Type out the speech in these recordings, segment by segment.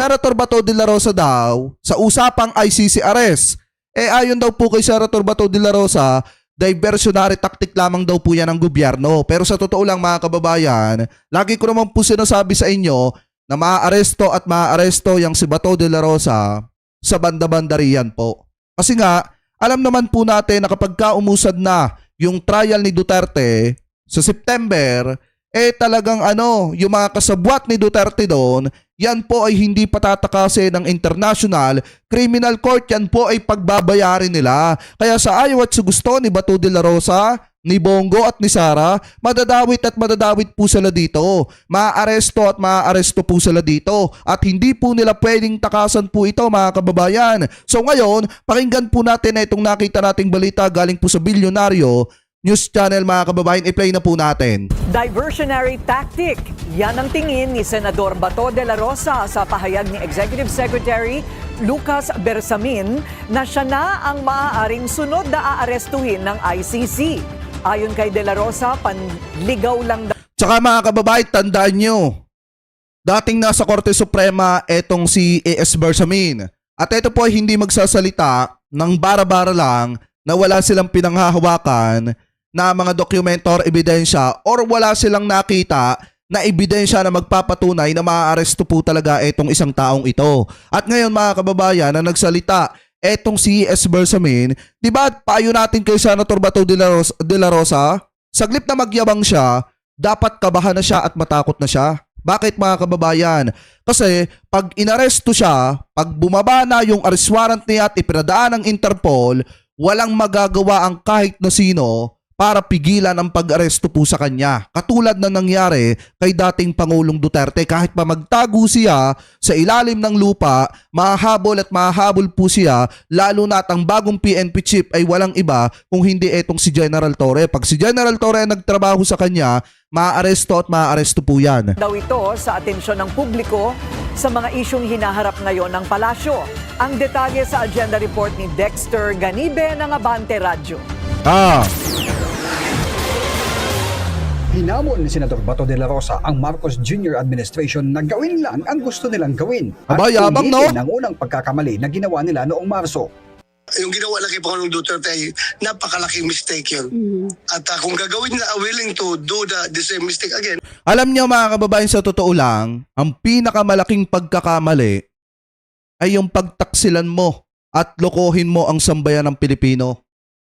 Senator Bato de la Rosa daw sa usapang ICC arrest. Ayon daw po kay Senator Bato de la Rosa, diversionary tactic lamang daw po yan ng gobyerno. Pero sa totoo lang mga kababayan, lagi ko naman po sinasabi sa inyo na maaaresto at maaaresto yung si Bato de la Rosa sa banda-banda riyan po. Kasi nga, alam naman po natin na kapag umusad na yung trial ni Duterte sa September, talagang yung mga kasabwat ni Duterte doon, yan po ay hindi patatakasin ng International Criminal Court, yan po ay pagbabayarin nila. Kaya sa ayaw at sa gusto ni Bato de la Rosa, ni Bongo at ni Sara, madadawit at madadawit po sila dito. Maaaresto at maaaresto po sila dito. At hindi po nila pwedeng takasan po ito mga kababayan. So ngayon, pakinggan po natin na itong nakita nating balita galing po sa Bilyonaryo News Channel mga kababayan. I-play na po natin. Diversionary tactic. Yan ang tingin ni Senador Bato de la Rosa sa pahayag ni Executive Secretary Lucas Bersamin na siya na ang maaaring sunod na aarestuhin ng ICC. Ayon kay de la Rosa, panligaw lang daw. Tsaka mga kababayan, tandaan nyo, dating nasa Korte Suprema etong si A.S. Bersamin. At ito po ay hindi magsasalita ng bara-bara lang na wala silang pinanghahawakan na mga dokumento or ebidensya or wala silang nakita na ebidensya na magpapatunay na maaaresto po talaga etong isang taong ito. At ngayon mga kababayan na nagsalita etong si A.S. Bersamin, di ba payo natin kay Senator Bato de la Rosa, saglip na magyabang siya, dapat kabahan na siya at matakot na siya. Bakit mga kababayan? Kasi pag inaresto siya, pag bumaba na yung arrest warrant niya at ipinadaan ng Interpol, walang magagawa ang kahit na sino para pigilan ang pag-aresto po sa kanya. Katulad na nangyari kay dating Pangulong Duterte, kahit pa magtago siya sa ilalim ng lupa, mahahabol at mahahabol po siya, lalo na at ang bagong PNP chief ay walang iba kung hindi etong si General Torre. Pag si General Torre nagtrabaho sa kanya, maaaresto at maaaresto po yan. Daw ito sa atensyon ng publiko sa mga isyong hinaharap ngayon ng palasyo. Ang detalye sa agenda report ni Dexter Ganibe ng Abante Radyo. Hinamon ni Senador Bato de la Rosa ang Marcos Jr. administration na gawin lang ang gusto nilang gawin. At Yabang, no? ang unang pagkakamali na ginawa nila noong Marso. Yung ginawa lang kay Pangulong Duterte ay napakalaking mistake yun. At kung gagawin na willing to do the same mistake again. Alam niyo mga kababayan, sa totoo lang, ang pinakamalaking pagkakamali ay yung pagtaksilan mo at lokohin mo ang sambayan ng Pilipino.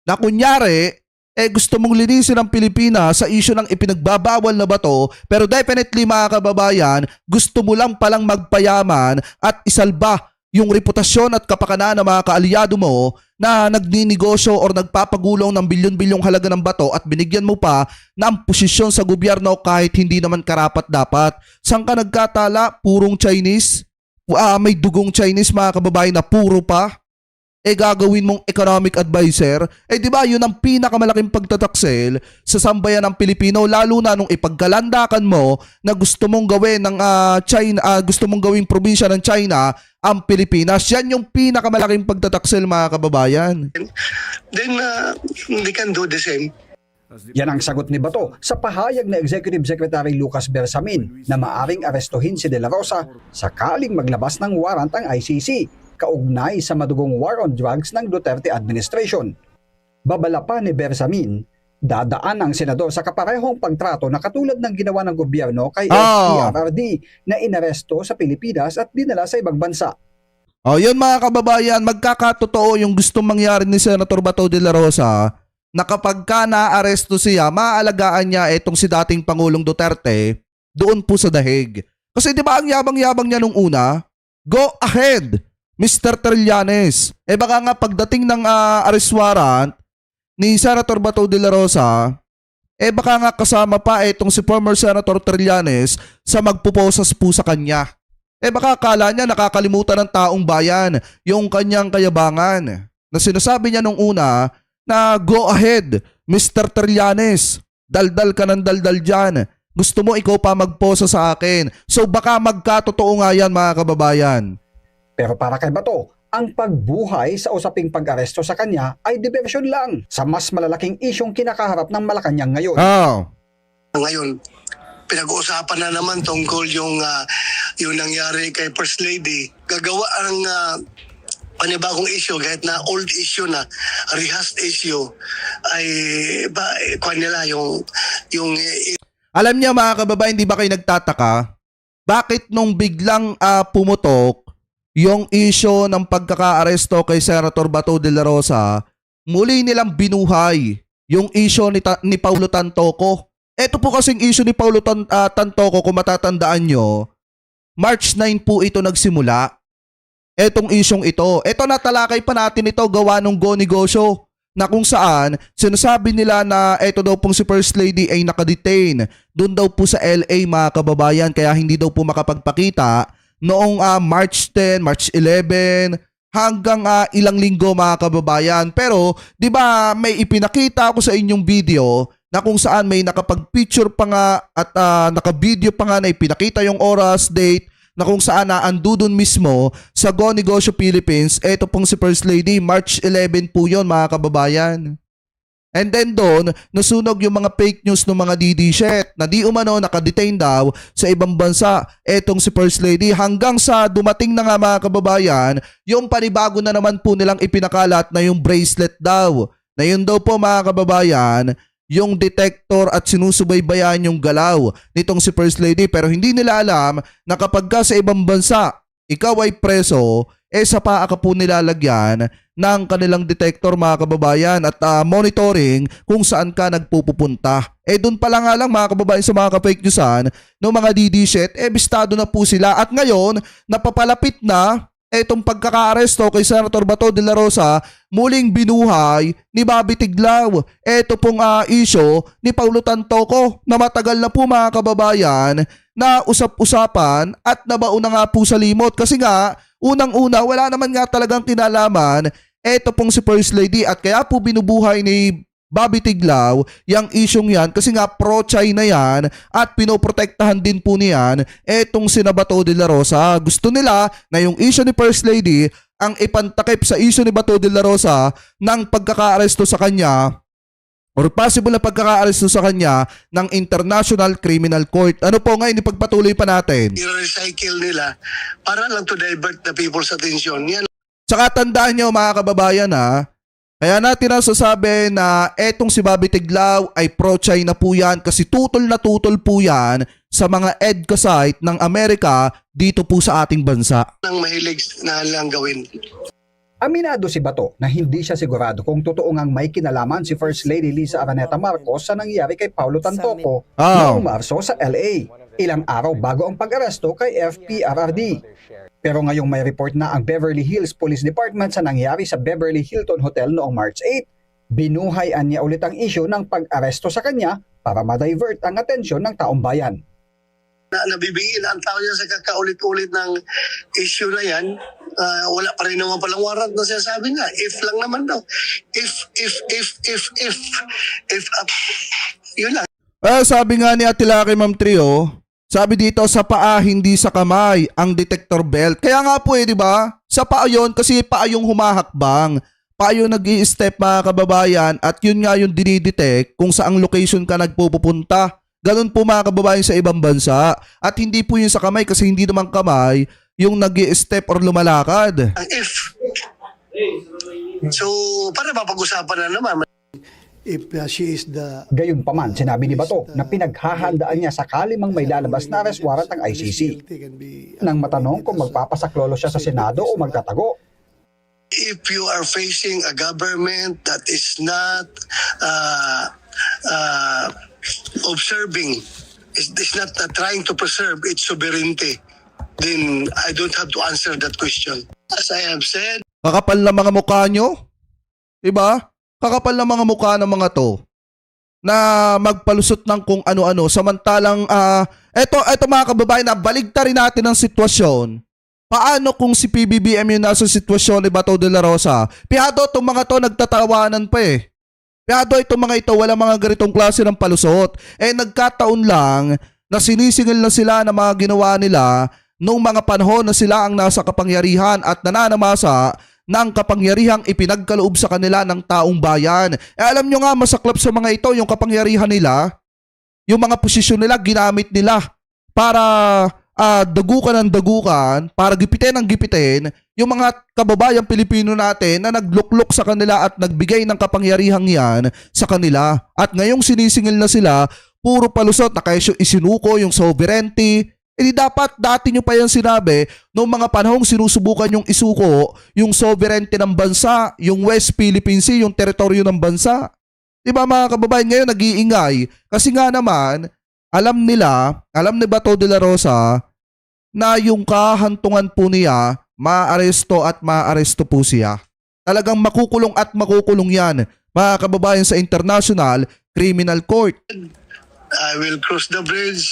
Na kunyari, gusto mong linisin ang Pilipinas sa isyu ng ipinagbabawal na bato, pero definitely mga kababayan, gusto mo lang palang magpayaman at isalba yung reputasyon at kapakanan ng mga kaalyado mo na nagninegosyo or nagpapagulong ng bilyon-bilyong halaga ng bato at binigyan mo pa ng posisyon sa gobyerno kahit hindi naman karapat-dapat. Saan ka nagkatala? Purong Chinese? May dugong Chinese mga kababayan na puro pa? Gagawin mong economic advisor, di ba yun ang pinakamalaking pagtataksil sa sambayan ng Pilipino, lalo na nung ipagkalandakan mo na gusto mong gawin ng China, gusto mong gawing probinsya ng China ang Pilipinas. Yan yung pinakamalaking pagtataksil mga kababayan. Then they can do the same. Yan ang sagot ni Bato sa pahayag na Executive Secretary Lucas Bersamin na maaring arestuhin si De La Rosa sakaling maglabas ng warrant ang ICC. Kaugnay sa madugong war on drugs ng Duterte administration. Babala pa ni Bersamin, dadaan ang senador sa kaparehong pagtrato na katulad ng ginawa ng gobyerno kay PRRD na inaresto sa Pilipinas at dinala sa ibang bansa. Yun mga kababayan, magkakatotoo yung gustong mangyari ni Senator Bato de la Rosa na kapag ka naaresto siya, maaalagaan niya itong si dating Pangulong Duterte doon po sa dahig. Kasi di ba ang yabang-yabang niya nung una? Go ahead! Mr. Trillanes, baka nga pagdating ng arrest warrant ni Senator Bato de la Rosa, baka nga kasama pa itong si former Senator Trillanes sa magpuposas po sa kanya. Baka akala niya nakakalimutan ng taong bayan yung kanyang kayabangan na sinasabi niya nung una na go ahead, Mr. Trillanes, daldal ka ng daldal dyan. Gusto mo ikaw pa magposa sa akin. So baka magkatotoo nga yan mga kababayan. Pero para kay Bato, ang pagbuhay sa usaping pag-aresto sa kanya ay diversyon lang sa mas malalaking isyong kinakaharap ng Malacanang ngayon. Ngayon, pinag-uusapan na naman tungkol yung nangyari kay First Lady. Gagawa ang panibagong issue kahit na old issue na, rehashed issue ay kuha nila yung Alam niyo mga kababayan, hindi ba kayo nagtataka? Bakit nung biglang pumutok yung issue ng pagkaka-aresto kay Senator Bato de la Rosa, muli nilang binuhay yung issue ni Paulo Tantoco. Ito po kasing issue ni Paulo Tantoco, kung matatandaan nyo, March 9 po ito nagsimula. Etong isyong ito. Ito natalakay pa natin ito gawa nung Go Negosyo, na kung saan sinasabi nila na eto daw pong si First Lady ay nakadetain doon daw po sa LA mga kababayan, kaya hindi daw po makapagpakita noong March 10, March 11 hanggang ilang linggo mga kababayan. Pero 'di ba may ipinakita ako sa inyong video na kung saan may nakapag-picture pa nga at naka-video pa nga na ipinakita yung oras, date, na kung saan andun mismo sa Go Negosyo Philippines. Ito pong si First Lady, March 11 po yun mga kababayan. And then doon, nasunog yung mga fake news ng mga DD-shit na di umano nakadetain daw sa ibang bansa etong si First Lady, hanggang sa dumating na nga mga kababayan, yung panibago na naman po nilang ipinakalat na yung bracelet daw. Na yun daw po mga kababayan, yung detector at sinusubaybayan yung galaw nitong si First Lady, pero hindi nila alam na kapag ka sa ibang bansa ikaw ay preso, sa paa ka po nilalagyan ng kanilang detector mga kababayan at monitoring kung saan ka nagpupunta. Doon pa lang nga lang mga kababayan sa mga ka-fake newsan ng mga DD-shit, bistado na po sila, at ngayon napapalapit na etong pagkaka-aresto kay Senator Bato de la Rosa, muling binuhay ni Bobby Tiglao. Ito pong issue ni Paulo Tantoco na matagal na po mga kababayan na usap-usapan at nabaon na nga po sa limot. Kasi nga, unang-una, wala naman nga talagang kinalaman ito pong si First Lady, at kaya po binubuhay ni Bobby Tiglao yung isyong yan kasi nga pro-China yan at pinoprotektahan din po niyan etong si Bato de la Rosa. Gusto nila na yung issue ni First Lady ang ipantakip sa issue ni Bato de la Rosa ng pagkaka-aresto sa kanya or possible na pagkaka-aresto sa kanya ng International Criminal Court. Ano po ngayon, ipagpatuloy pa natin. i-recycle nila para lang to divert the people's attention. Yan. Tsaka tandaan nyo mga kababayan kaya natin nasasabi na etong si Bobby Tiglao ay pro-China po yan kasi tutol na tutol po yan sa mga EDCA site ng Amerika dito po sa ating bansa. Ang mahilig na lang gawin. Aminado si Bato na hindi siya sigurado kung totoo ngang may kinalaman si First Lady Lisa Araneta Marcos sa nangyari kay Paulo Tantoco na umarso sa LA ilang araw bago ang pag-aresto kay FPRRD. Pero ngayong may report na ang Beverly Hills Police Department sa nangyari sa Beverly Hilton Hotel noong March 8, binuhayan niya ulit ang issue ng pag-aresto sa kanya para ma-divert ang atensyon ng taong bayan. Nabibigin ang tao niya sa kakaulit-ulit ng issue na yan. Wala pa rin naman palang warrant na sinasabi nga. If lang naman daw. If, yun lang. Sabi nga ni Atilaki Ma'am Trio, sabi dito sa paa hindi sa kamay ang detector belt. Kaya nga po di ba? Sa paa yun kasi paa yung humahakbang. Paa yung nag-i-step mga kababayan at yun nga yung dinidetect kung saang location ka nagpupunta. Ganun po mga kababayan sa ibang bansa. At hindi po yun sa kamay kasi hindi naman kamay yung nag-i-step or lumalakad. Ang if. So, para mapag-usapan na naman. If she is the... Gayunpaman, sinabi ni Bato na pinaghahandaan niya sakali mang may lalabas na arrest warrant ang ICC. Nang matanong kung magpapasaklolo siya sa Senado o magtatago. If you are facing a government that is not observing, is not trying to preserve its sovereignty, then I don't have to answer that question. As I have said, Kakapal na mga mukha nyo? Diba? Kakapal na mga mukha ng mga to na magpalusot ng kung ano-ano. Samantalang, eto mga kababayan, na baligtarin natin ang sitwasyon. Paano kung si PBBM yung nasa sitwasyon ni Bato de la Rosa? Pihado itong mga to nagtatawanan pa Pihado itong mga ito, wala mga ganitong klase ng palusot. Nagkataon lang na sinisingil na sila ng mga ginawa nila nung mga panahon na sila ang nasa kapangyarihan at nananamasa ng kapangyarihang ipinagkaloob sa kanila ng taong bayan. Alam nyo nga, masaklap sa mga ito yung kapangyarihan nila. yung mga posisyon nila ginamit nila para dagukan ng dagukan, para gipitin ng gipitin yung mga kababayang Pilipino natin na nagluklok sa kanila at nagbigay ng kapangyarihang yan sa kanila. At ngayong sinisingil na sila, puro palusot na kayo isinuko yung sovereignty. Di dapat dati nyo pa yan sinabi noong mga panahong sinusubukan yung isuko yung sovereignty ng bansa, yung West Philippine Sea, yung teritoryo ng bansa. Di ba mga kababayan, ngayon nag-iingay kasi nga naman alam ni Bato de la Rosa na yung kahantungan po niya maaresto at maaresto po siya. Talagang makukulong at makukulong yan mga kababayan sa International Criminal Court. I will cross the bridge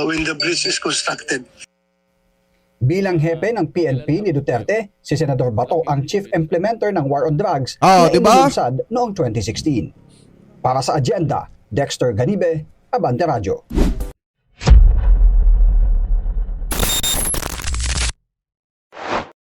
when the bridge is constructed. Bilang hepe ng PNP ni Duterte, si Senador Bato ang chief implementer ng War on Drugs na diba? inilunsad noong 2016. Para sa agenda, Dexter Ganibe, Abante Radio.